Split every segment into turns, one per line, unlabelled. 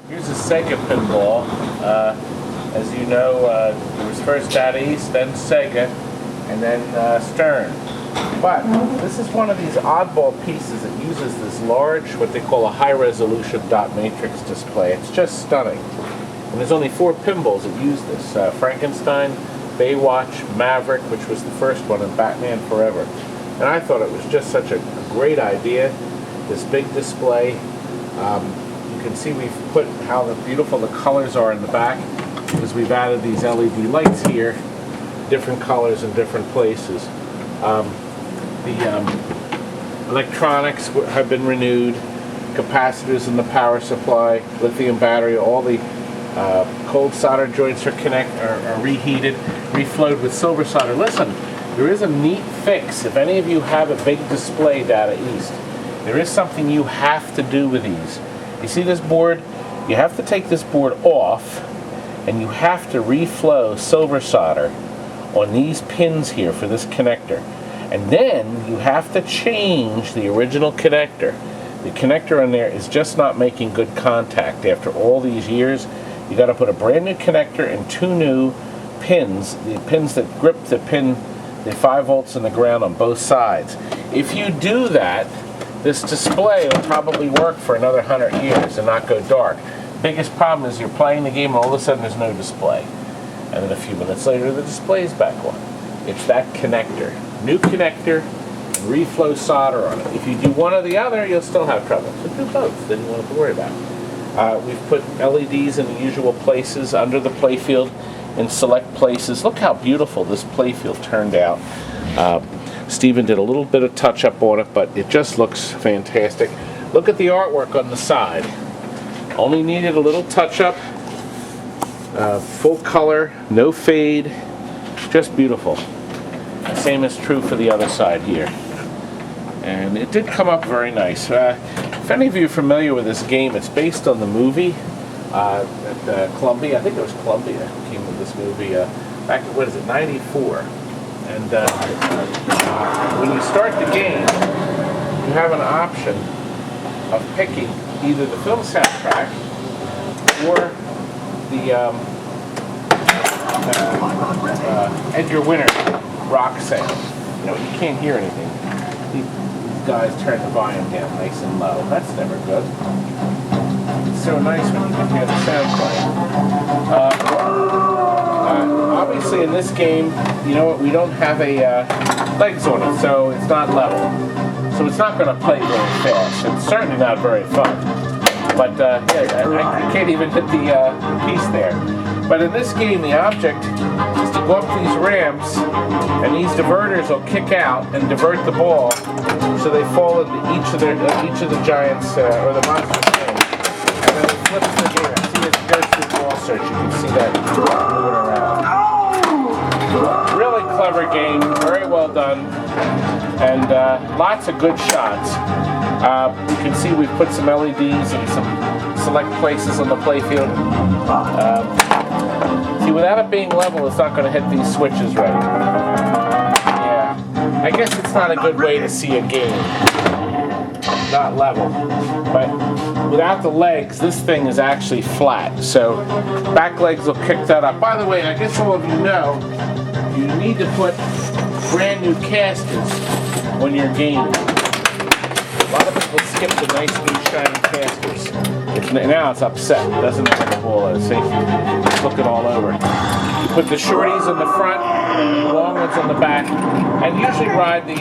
Here's a Sega pinball. As you know, it was first out east, then Sega, and then Stern. But this is one of these oddball pieces that uses this large, what they call a high-resolution dot matrix display. It's just stunning. And there's only 4 pinballs that use this. Frankenstein, Baywatch, Maverick, which was the first one, and Batman Forever. And I thought it was just such a great idea, this big display. You can see we've put how beautiful the colors are in the back, because we've added these LED lights here, different colors in different places. The electronics have been renewed, capacitors in the power supply, lithium battery, all the cold solder joints are reheated, reflowed with silver solder. Listen, there is a neat fix. If any of you have a big display data east, there is something you have to do with these. You see this board? You have to take this board off, and you have to reflow silver solder on these pins here for this connector. And then you have to change the original connector. The connector on there is just not making good contact after all these years. You got to put a brand new connector and 2 new pins, the pins that grip the 5 volts in the ground on both sides. If you do that, this display will probably work for another 100 years and not go dark. Biggest problem is you're playing the game and all of a sudden there's no display. And then a few minutes later the display is back on. It's that connector. New connector, and reflow solder on it. If you do one or the other, you'll still have trouble. So do both, then you won't have to worry about it. We've put LEDs in the usual places, under the playfield, in select places. Look how beautiful this playfield turned out. Stephen did a little bit of touch-up on it, but it just looks fantastic. Look at the artwork on the side. Only needed a little touch-up. Full color, no fade, just beautiful. The same is true for the other side here. And it did come up very nice. If any of you are familiar with this game, it's based on the movie at Columbia. I think it was Columbia who came with this movie back in, what is it, 94. And when you start the game, you have an option of picking either the film soundtrack or the Edgar Winter rock sound. You know, you can't hear anything. These guys turn the volume down nice and low. That's never good. It's so nice when you can hear the sound playing. Obviously in this game, you know what, we don't have a legs on it, so it's not level. So it's not going to play very fast. It's certainly not very fun. But yeah, I can't even hit the piece there. But in this game, the object is to go up these ramps, and these diverters will kick out and divert the ball, so they fall into each of the giants or the monsters' hands. And then it flips the game. See, it goes through ball search. You can see that moving around. Really clever game, very well done, and lots of good shots. You can see we've put some LEDs in some select places on the playfield. See, without it being level, it's not going to hit these switches right. Yeah, I guess it's not a good way to see a game. Not level. But without the legs, this thing is actually flat. So back legs will kick that up. By the way, I guess all of you know, you need to put brand new casters on your game. A lot of people skip the nice new shiny casters. Now it's upset. It doesn't know where the ball is. See? It's looking all over. You put the shorties in the front, the long ones on the back, and usually ride the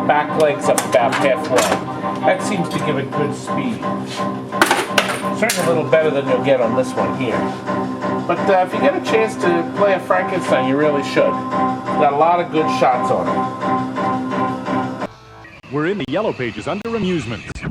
back legs up about halfway. That seems to give it good speed. Certainly a little better than you'll get on this one here. But if you get a chance to play a Frankenstein, you really should. Got a lot of good shots on it.
We're in the yellow pages under amusements.